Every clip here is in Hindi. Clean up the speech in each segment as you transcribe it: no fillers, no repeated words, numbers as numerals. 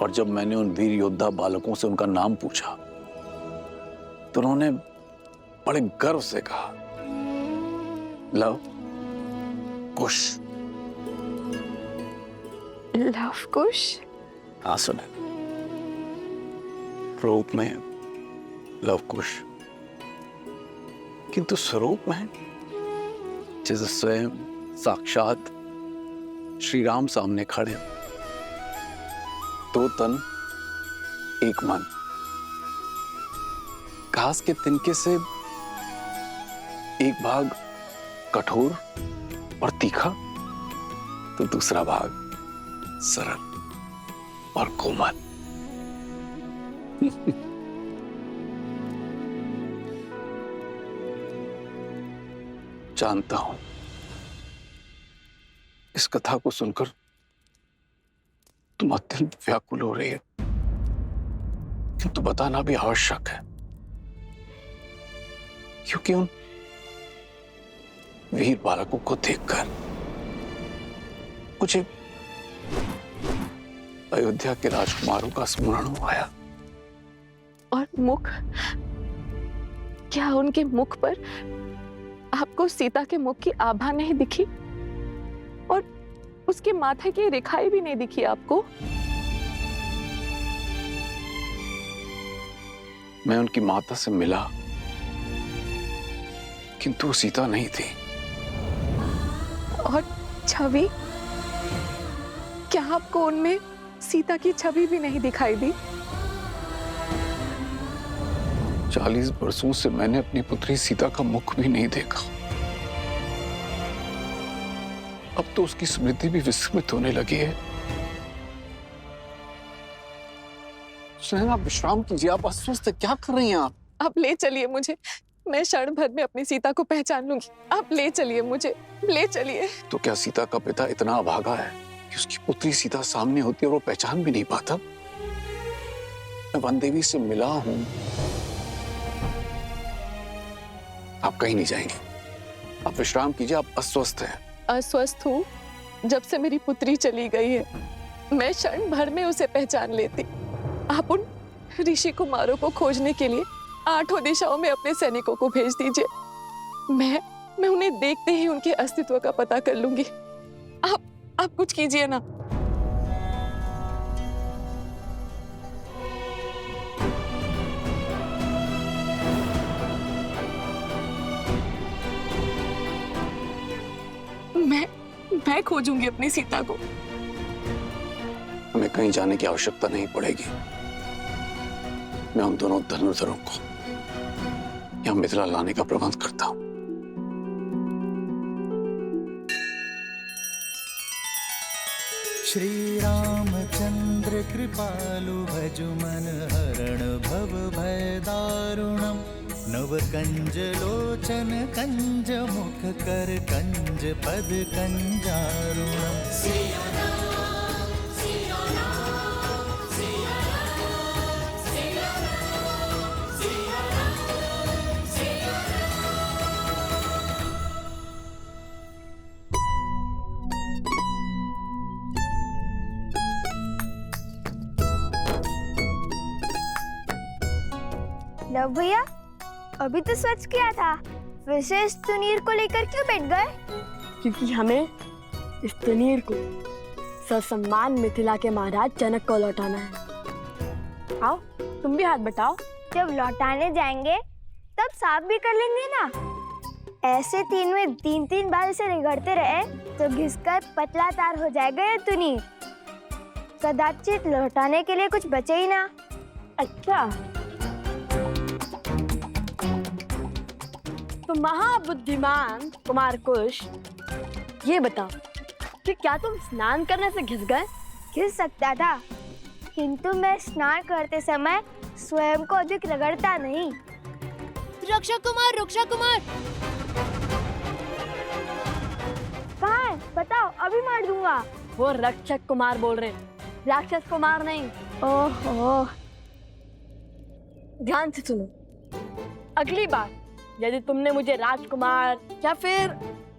और जब मैंने उन वीर योद्धा बालकों से उनका नाम पूछा तो उन्होंने बड़े गर्व से कहा, लव कुश। लव कुश? हाँ सुने, रूप में लव कुश, किंतु स्वरूप में जैसे स्वयं साक्षात श्री राम सामने खड़े, दो तन एक मन। घास के तिनके से एक भाग कठोर और तीखा तो दूसरा भाग सरल और कोमल। जानता हूं इस कथा को सुनकर तुम अत्यंत व्याकुल हो रही है, किंतु बताना भी आवश्यक है, क्योंकि उन वीर बालकों को देखकर मुझे अयोध्या के राजकुमारों का स्मरण आया। और मुख, क्या उनके मुख पर आपको सीता के मुख की आभा नहीं दिखी? और उसके माथे की रेखाएं भी नहीं दिखी आपको? मैं उनकी माता से मिला, किंतु वो सीता नहीं थी। और छवि, क्या आपको उनमें सीता की छवि भी नहीं दिखाई दी? 40 वर्षों से मैंने अपनी पुत्री सीता का मुख भी नहीं देखा। अब तो उसकी स्मृति भी विस्मृत होने लगी है। आप विश्राम कीजिए, आप अस्वस्थ क्या कर रही हैं आप ले चलिए मुझे, मैं क्षण भर में अपनी सीता को पहचान लूंगी। आप ले चलिए मुझे, ले चलिए। तो क्या सीता का पिता इतना अभागा है कि उसकी पुत्री सीता सामने होती है और वो पहचान भी नहीं पाता? मैं वन देवी से मिला हूं। आप कहीं नहीं जाएंगे, आप विश्राम कीजिए, आप अस्वस्थ हैं। अस्वस्थ हूँ? जब से मेरी पुत्री चली गई है, मैं क्षण भर में उसे पहचान लेती। आप उन ऋषि कुमारों को खोजने के लिए 8 दिशाओं में अपने सैनिकों को भेज दीजिए। मैं उन्हें देखते ही उनके अस्तित्व का पता कर लूंगी। आप कुछ कीजिए ना। मैं खोजूंगी अपनी सीता को। हमें कहीं जाने की आवश्यकता नहीं पड़ेगी। मैं उन दोनों धनुर्धरों को यहाँ मिथिला लाने का प्रबंध करता हूँ। श्री रामचंद्र कृपालु भजुमन हरण भव भय दारुणम नव कंज लोचन कंज मुख कर कंज पद कंजारुणम। लव भैया, अभी तो स्वच्छ किया था, फिर से इस तनीर को लेकर क्यों बैठ गए? क्योंकि हमें इस तनीर को ससम्मान मिथिला के महाराज जनक को लौटाना है। आओ तुम भी हाथ बटाओ। जब लौटाने जाएंगे तब साफ भी कर लेंगे ना। ऐसे 3 में 3 बार इसे रगड़ते रहे तो घिसकर पतला तार हो जाएगा ये तनीर। कदाचित लौटाने के लिए कुछ बचे ही ना। अच्छा, तो महाबुद्धिमान कुमार कुश, ये बताओ कि क्या तुम स्नान करने से घिस गए? घिस सकता था, किंतु मैं स्नान करते समय स्वयं को अधिक रगड़ता नहीं। रक्षक कुमार, रक्षक कुमार। कहाँ है? बताओ, अभी मार दूंगा। वो रक्षक कुमार बोल रहे, राक्षस कुमार नहीं। ओहो, ध्यान से सुनो, अगली बार यदि तुमने मुझे राजकुमार या फिर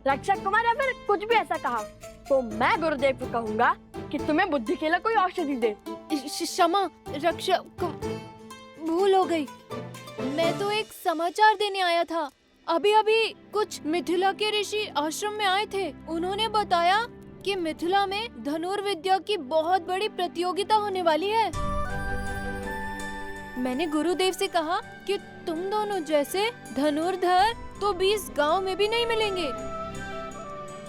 रक्षक कुमार या फिर कुछ भी ऐसा कहा तो मैं गुरुदेव को कहूंगा कि तुम्हें बुद्धि के लिए कोई औषधि दे। इस क्षमा रक्षक, भूल हो गई। मैं तो एक समाचार देने आया था। अभी अभी कुछ मिथिला के ऋषि आश्रम में आए थे। उन्होंने बताया कि मिथिला में धनुर्विद्या की बहुत बड़ी प्रतियोगिता होने वाली है। मैंने गुरुदेव से कहा कि तुम दोनों जैसे धनुर्धर तो 20 गांव में भी नहीं मिलेंगे।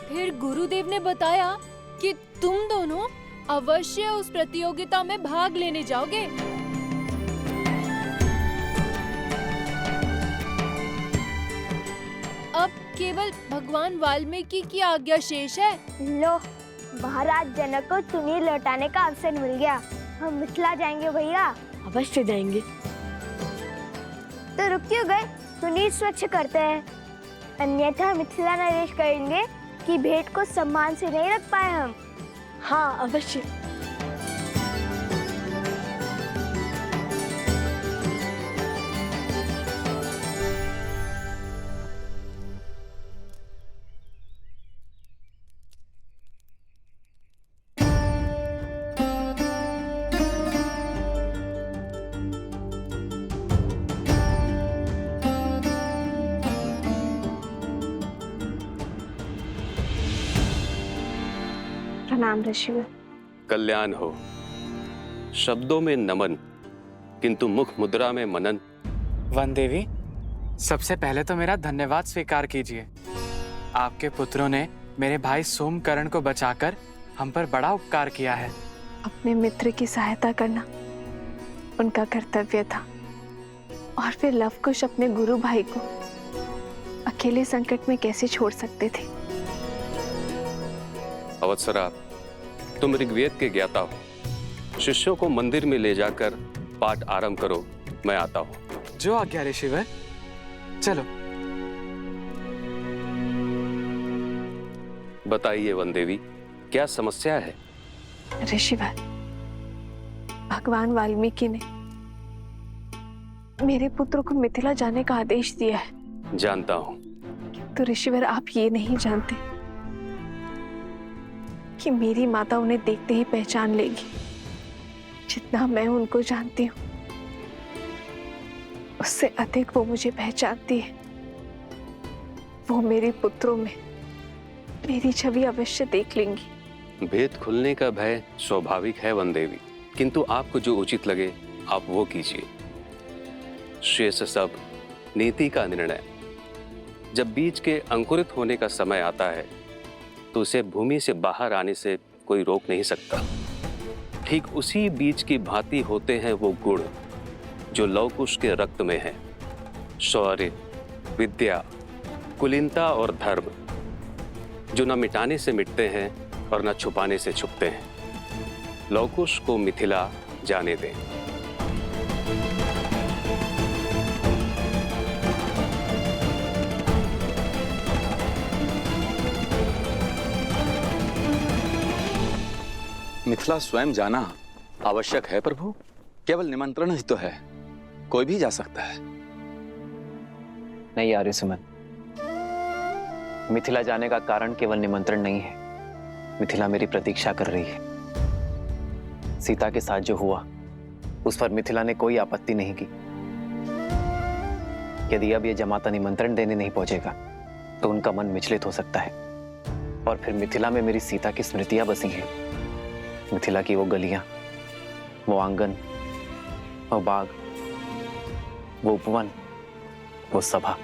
फिर गुरुदेव ने बताया कि तुम दोनों अवश्य उस प्रतियोगिता में भाग लेने जाओगे। अब केवल भगवान वाल्मीकि की आज्ञा शेष है। लो, महाराज जनक को चुन्नी लौटाने का अवसर मिल गया। हम मिथिला जाएंगे भैया। अवश्य जाएंगे। तो रुक क्यों गए? चुन्नी स्वच्छ करते हैं, अन्यथा मिथिला नरेश कहेंगे कि भेंट को सम्मान से नहीं रख पाए हम। हाँ अवश्य। प्रणाम ऋषिवर। कल्याण हो। शब्दों में नमन, किंतु मुख मुद्रा में मनन। वन देवी, सबसे पहले तो मेरा धन्यवाद स्वीकार कीजिए। आपके पुत्रों ने मेरे भाई सोमकर्ण को बचाकर हम पर बड़ा उपकार किया है। अपने मित्र की सहायता करना उनका कर्तव्य था, और फिर लवकुश अपने गुरु भाई को अकेले संकट में कैसे छोड़ सकते थे। अवत्सरा, तुम ऋग्वेद के ज्ञाता हो। शिष्यों को मंदिर में ले जाकर पाठ आरंभ करो, मैं आता हूँ। जो आज्ञा ऋषिवर। चलो। बताइए वन देवी, क्या समस्या है? ऋषिवर, भगवान वाल्मीकि ने मेरे पुत्र को मिथिला जाने का आदेश दिया है। जानता हूँ। तो ऋषिवर, आप ये नहीं जानते कि मेरी माता उन्हें देखते ही पहचान लेगी। जितना मैं उनको जानती हूँ, उससे अधिक वो मुझे पहचानती है। वो मेरे पुत्रों में मेरी छवि अवश्य देख लेंगी। भेद खुलने का भय स्वाभाविक है वन देवी, किंतु आपको जो उचित लगे आप वो कीजिए। शेष सब नीति का निर्णय। जब बीज के अंकुरित होने का समय आता है तो उसे भूमि से बाहर आने से कोई रोक नहीं सकता। ठीक उसी बीज की भांति होते हैं वो गुण जो लवकुश के रक्त में है। शौर्य, विद्या, कुलीनता और धर्म, जो न मिटाने से मिटते हैं और न छुपाने से छुपते हैं। लवकुश को मिथिला जाने दें। मिथिला स्वयं जाना आवश्यक है प्रभु। केवल निमंत्रण ही तो है, कोई भी जा सकता है। नहीं आर्यसुमन, मिथिला जाने का कारण केवल निमंत्रण नहीं है। मिथिला मेरी प्रतीक्षा कर रही है। सीता के साथ जो हुआ उस पर मिथिला ने कोई आपत्ति नहीं की। यदि अब यह जमाता निमंत्रण देने नहीं पहुंचेगा तो उनका मन विचलित हो सकता है, और फिर मिथिला में मेरी सीता की स्मृतियां बसी हैं। मिथिला की वो गलियां, वो आंगन, वो बाग, वो उपवन, वो सभा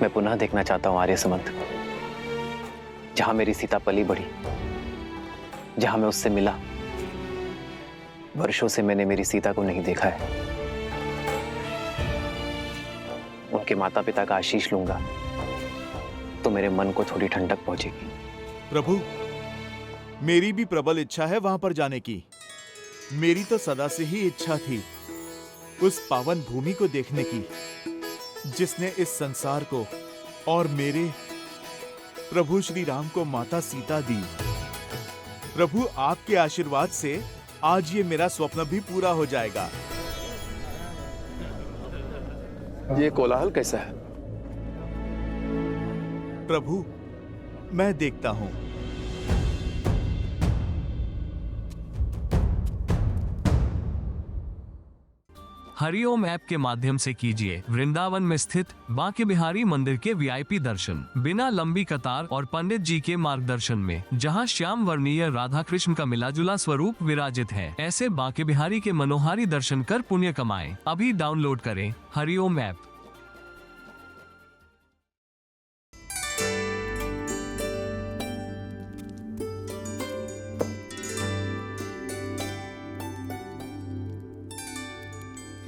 मैं पुनः देखना चाहता हूं आर्यसुमंत। जहां मेरी सीता पली बढ़ी, जहां मैं उससे मिला। वर्षों से मैंने मेरी सीता को नहीं देखा है। उनके माता पिता का आशीष लूंगा तो मेरे मन को थोड़ी ठंडक पहुंचेगी। प्रभु, मेरी भी प्रबल इच्छा है वहां पर जाने की। मेरी तो सदा से ही इच्छा थी उस पावन भूमि को देखने की जिसने इस संसार को और मेरे प्रभु श्री राम को माता सीता दी। प्रभु, आपके आशीर्वाद से आज ये मेरा स्वप्न भी पूरा हो जाएगा। ये कोलाहल कैसा है? प्रभु, मैं देखता हूं। हरिओम ऐप के माध्यम से कीजिए वृंदावन में स्थित बांके बिहारी मंदिर के वीआईपी दर्शन बिना लंबी कतार और पंडित जी के मार्गदर्शन में, जहां श्याम वर्णीय राधा कृष्ण का मिला जुला स्वरूप विराजित है। ऐसे बांके बिहारी के मनोहारी दर्शन कर पुण्य कमाएं। अभी डाउनलोड करें हरिओम ऐप।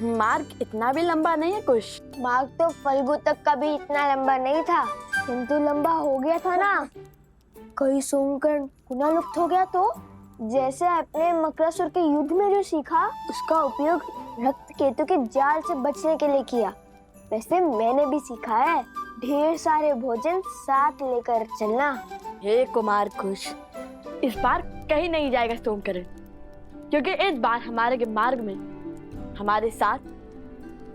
मार्ग इतना भी लंबा नहीं है कुछ। मार्ग तो फल्गु तक का भी इतना लंबा नहीं था, किंतु लंबा हो गया था ना। कई सोमकर्ण पुनः लुप्त हो गया तो जैसे अपने मकरासुर के युद्ध में जो सीखा, उसका उपयोग रक्त केतु के जाल से बचने के लिए किया। वैसे मैंने भी सीखा है, ढेर सारे भोजन साथ लेकर चलना। हे कुमार खुश, इस बार कहीं नहीं जाएगा सोमकर्ण, क्योंकि इस बार हमारे मार्ग में हमारे साथ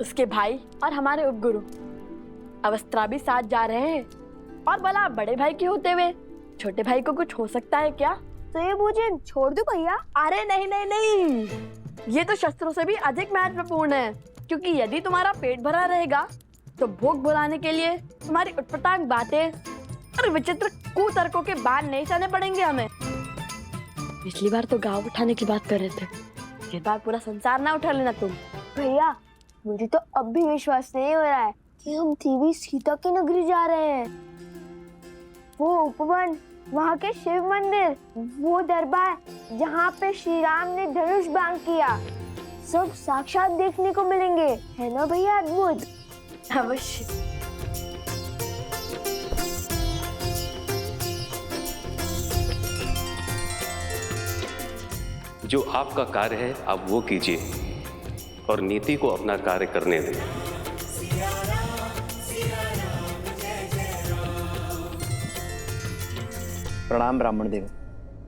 उसके भाई और हमारे उपगुरु अवस्था भी साथ जा रहे हैं। और भला बड़े भाई के होते हुए छोटे भाई को कुछ हो सकता है क्या? तो ये भोजन छोड़ दूं भैया? अरे नहीं नहीं नहीं, ये तो शस्त्रों से भी अधिक महत्वपूर्ण है, क्योंकि यदि तुम्हारा पेट भरा रहेगा तो भूख भुलाने के लिए तुम्हारी उटपटांग बातें और विचित्र कुतर्कों के बाण नहीं सहने पड़ेंगे हमें। पिछली बार तो गाँव उठाने की बात कर रहे थे, इस बार पूरा संसार ना उठा लेना तुम। भैया मुझे तो अब भी विश्वास नहीं हो रहा है कि हम देवी सीता की नगरी जा रहे हैं। वो उपवन, वहाँ के शिव मंदिर, वो दरबार जहाँ पे श्री राम ने धनुष बाण किया, सब साक्षात देखने को मिलेंगे, है ना भैया? अद्भुत। अवश्य। जो आपका कार्य है आप वो कीजिए और नीति को अपना कार्य करने दें। प्रणाम ब्राह्मण देव,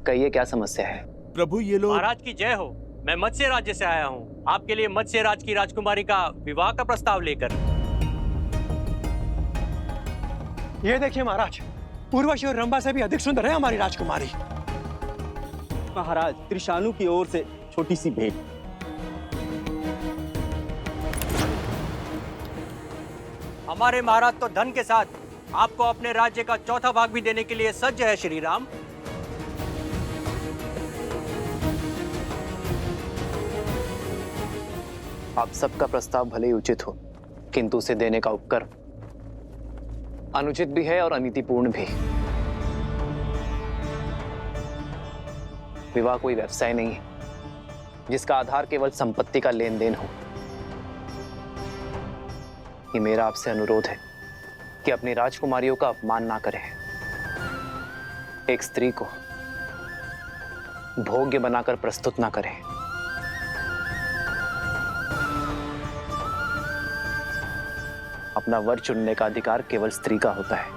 कहिए क्या समस्या है? प्रभु ये लोग। महाराज की जय हो। मैं मत्स्य राज्य से आया हूँ, आपके लिए मत्स्य राज की राजकुमारी का विवाह का प्रस्ताव लेकर। ये देखिए महाराज, उर्वशी और रंभा से भी अधिक सुंदर है हमारी राजकुमारी। महाराज, त्रिशानु की ओर से छोटी सी भेंट। हमारे महाराज तो धन के साथ आपको अपने राज्य का चौथा भाग भी देने के लिए सज्ज है श्री राम। आप सबका प्रस्ताव भले ही उचित हो, किंतु उसे देने का उपक्रम अनुचित भी है और अनीतिपूर्ण भी। विवाह कोई व्यवसाय नहीं है जिसका आधार केवल संपत्ति का लेन देन हो। ये मेरा आपसे अनुरोध है कि अपनी राजकुमारियों का अपमान ना करें। एक स्त्री को भोग्य बनाकर प्रस्तुत ना करें। अपना वर चुनने का अधिकार केवल स्त्री का होता है।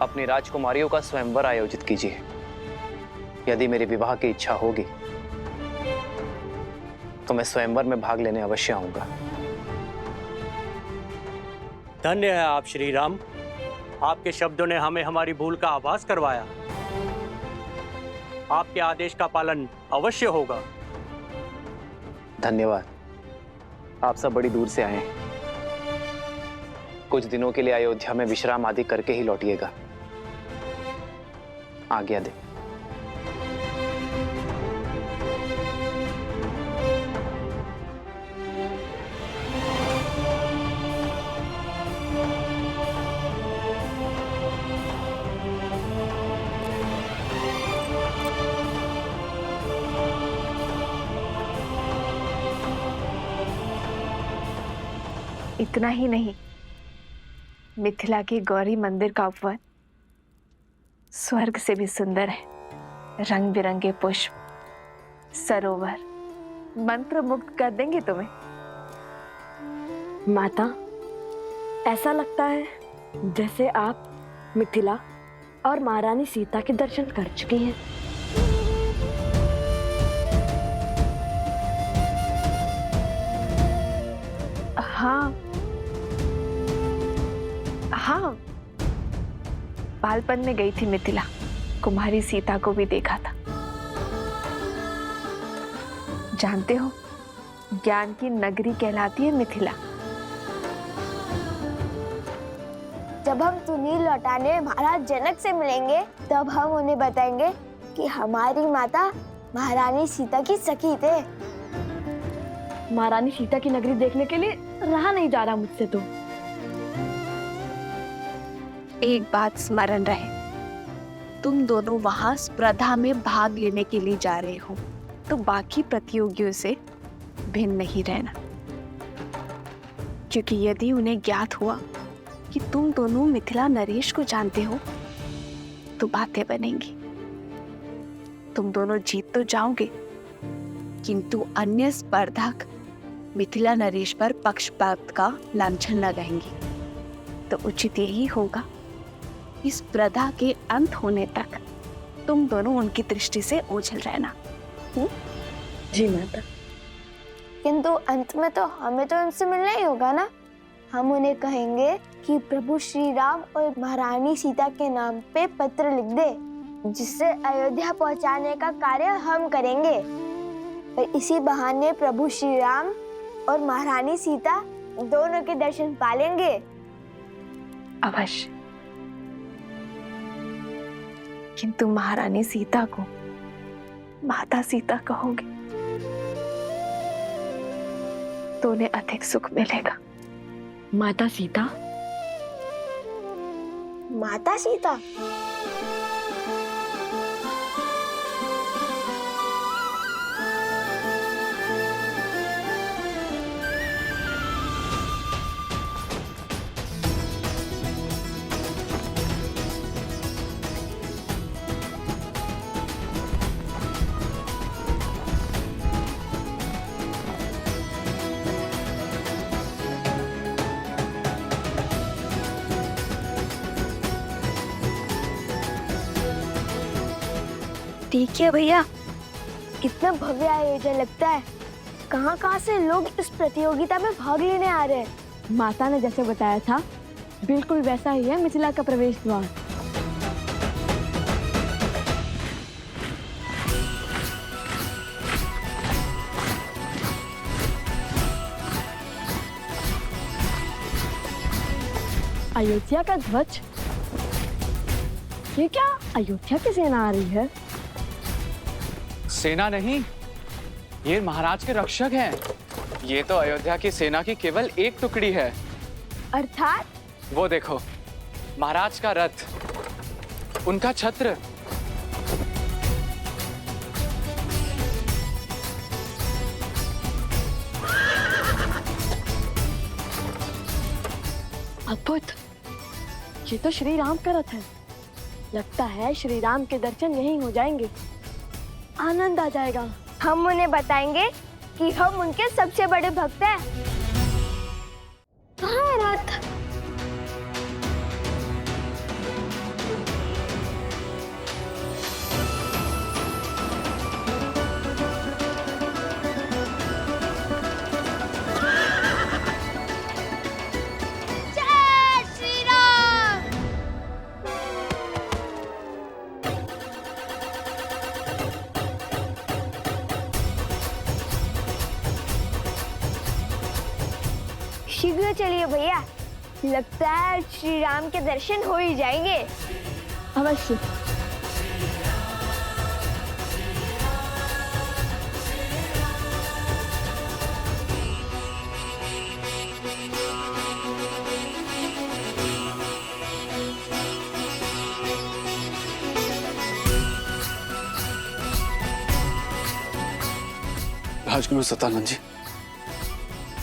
अपनी राजकुमारियों का स्वयंवर आयोजित कीजिए। यदि मेरे विवाह की इच्छा होगी तो मैं स्वयंवर में भाग लेने अवश्य आऊंगा। धन्य है आप श्री राम, आपके शब्दों ने हमें हमारी भूल का आभास करवाया। आपके आदेश का पालन अवश्य होगा। धन्यवाद। आप सब बड़ी दूर से आए हैं, कुछ दिनों के लिए अयोध्या में विश्राम आदि करके ही लौटिएगा। आज्ञा दे। इतना ही नहीं, मिथिला के गौरी मंदिर का उपवन स्वर्ग से भी सुंदर है। रंग बिरंगे पुष्प, सरोवर मंत्र मुग्ध कर देंगे तुम्हें। माता, ऐसा लगता है जैसे आप मिथिला और महारानी सीता के दर्शन कर चुकी हैं। हाँ हाँ, बालपन में गई थी मिथिला, कुमारी सीता को भी देखा था। जानते हो, ज्ञान की नगरी कहलाती है मिथिला। जब हम तुनील लौटाने में महाराज जनक से मिलेंगे तब हम उन्हें बताएंगे कि हमारी माता महारानी सीता की सखी थे। महारानी सीता की नगरी देखने के लिए रहा नहीं जा रहा मुझसे तो। एक बात स्मरण रहे, तुम दोनों वहां स्पर्धा में भाग लेने के लिए जा रहे हो, तो बाकी प्रतियोगियों से भिन्न नहीं रहना, क्योंकि यदि उन्हें ज्ञात हुआ कि तुम दोनों मिथिला नरेश को जानते हो तो बातें बनेंगी। तुम दोनों जीत तो जाओगे, किंतु अन्य स्पर्धक मिथिला नरेश पर पक्षपात का लांछन लगाएंगे। तो उचित यही होगा इस स्पर्धा के अंत होने तक तुम दोनों उनकी दृष्टि से ओझल रहना। जी माता। किंतु अंत में तो हमें तो उनसे मिलना ही होगा ना। हम उन्हें कहेंगे कि प्रभु श्री राम और महारानी सीता के नाम पे पत्र लिख दे, जिससे अयोध्या पहुंचाने का कार्य हम करेंगे। और इसी बहाने प्रभु श्री राम और महारानी सीता दोनों के दर्शन पालेंगे। अवश्य, किंतु महारानी सीता को माता सीता कहोगे तो उन्हें अधिक सुख मिलेगा। माता सीता? माता सीता? ठीक है भैया, कितना भव्य आयोजन लगता है। कहाँ से लोग इस प्रतियोगिता में भाग लेने आ रहे हैं। माता ने जैसे बताया था बिल्कुल वैसा ही है मिथिला का प्रवेश द्वार। अयोध्या का ध्वज? ये क्या अयोध्या की सेना आ रही है? सेना नहीं, ये महाराज के रक्षक हैं। ये तो अयोध्या की सेना की केवल एक टुकड़ी है। अर्थात? वो देखो, महाराज का रथ, उनका छत्र। अद्भुत, ये तो श्री राम का रथ है। लगता है श्री राम के दर्शन यहीं हो जाएंगे। आनंद आ जाएगा। हम उन्हें बताएंगे कि हम उनके सबसे बड़े भक्त हैं। कहाँ है रथ? शीघ्र चलिए भैया, लगता है श्री राम के दर्शन हो ही जाएंगे। अवश्य। राजगुरु सतानंद जी,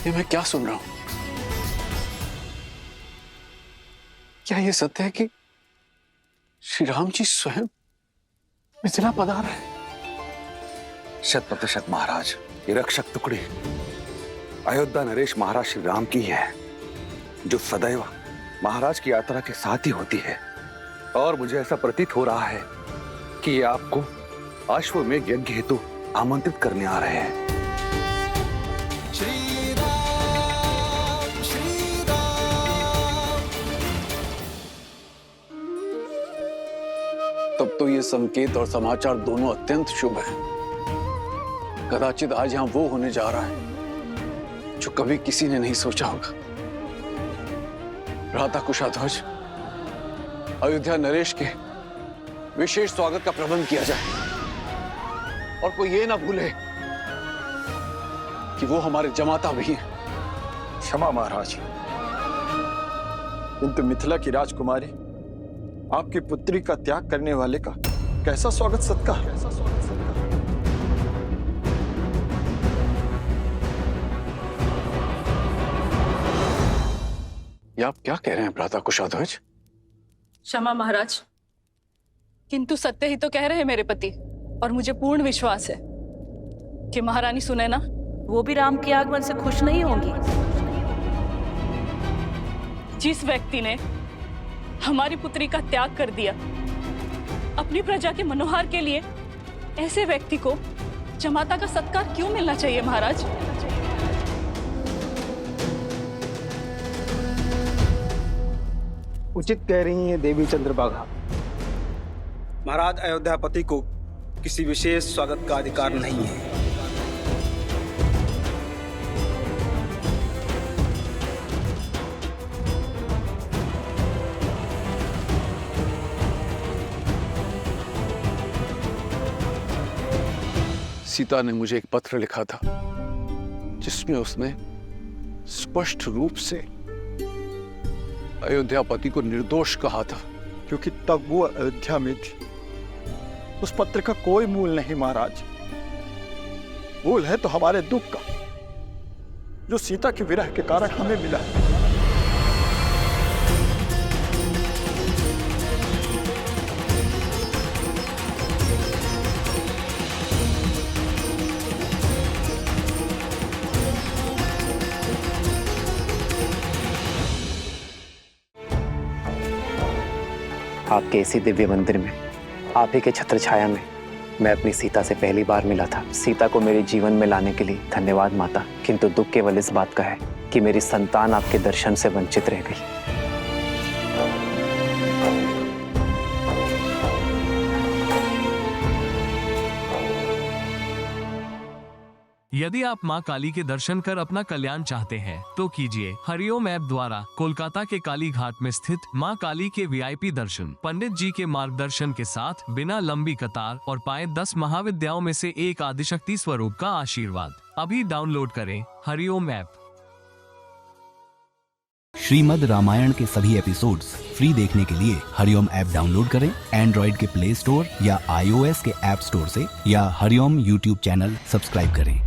ये मैं क्या सुन रहा हूं? क्या ये सत्य है कि श्री राम जी स्वयं मिथिला पधार रहे हैं? 100% महाराज, ये रक्षक टुकड़ी अयोध्या नरेश महाराज श्री राम की है, जो सदैव महाराज की यात्रा के साथ ही होती है। और मुझे ऐसा प्रतीत हो रहा है कि ये आपको अश्वमेध यज्ञ हेतु आमंत्रित करने आ रहे हैं। तब तो ये संकेत और समाचार दोनों अत्यंत शुभ हैं। कदाचित आज यहाँ वो होने जा रहा है जो कभी किसी ने नहीं सोचा होगा। राधा कुशाध्वज अयोध्या नरेश के विशेष स्वागत का प्रबंध किया जाए और कोई ये ना भूले कि वो हमारे जमाता भी हैं। क्षमा महाराज, किंतु मिथिला की राजकुमारी आपकी पुत्री का त्याग करने वाले का कैसा स्वागत सत्कार। ये आप क्या कह रहे हैं भ्राता कुशाध्वज? क्षमा महाराज, किंतु सत्य ही तो कह रहे हैं मेरे पति, और मुझे पूर्ण विश्वास है कि महारानी सुनैना वो भी राम के आगमन से खुश नहीं होंगी। जिस व्यक्ति ने हमारी पुत्री का त्याग कर दिया अपनी प्रजा के मनोहार के लिए, ऐसे व्यक्ति को जमाता का सत्कार क्यों मिलना चाहिए महाराज? उचित कह रही हैं देवी चंद्रभागा। महाराज अयोध्यापति को किसी विशेष स्वागत का अधिकार नहीं है। सीता ने मुझे एक पत्र लिखा था जिसमें उसने स्पष्ट रूप से अयोध्यापति को निर्दोष कहा था, क्योंकि तब वो अयोध्या में थी। उस पत्र का कोई मूल नहीं महाराज। मूल है तो हमारे दुख का, जो सीता के विरह के कारण हमें मिला। आपके इसी दिव्य मंदिर में, आप ही के छत्र छाया में मैं अपनी सीता से पहली बार मिला था। सीता को मेरे जीवन में लाने के लिए धन्यवाद माता, किंतु दुख केवल इस बात का है कि मेरी संतान आपके दर्शन से वंचित रह गई। यदि आप मां काली के दर्शन कर अपना कल्याण चाहते हैं तो कीजिए हरिओम ऐप द्वारा कोलकाता के काली घाट में स्थित मां काली के वीआईपी दर्शन। पंडित जी के मार्गदर्शन के साथ बिना लंबी कतार और पाए 10 महाविद्याओं में से एक आदिशक्ति स्वरूप का आशीर्वाद। अभी डाउनलोड करें हरिओम ऐप। श्रीमद् रामायण के सभी एपिसोड्स फ्री देखने के लिए हरिओम ऐप डाउनलोड करें एंड्रॉइड के प्ले स्टोर या iOS के ऐप स्टोर से, या हरिओम यूट्यूब चैनल सब्सक्राइब करें।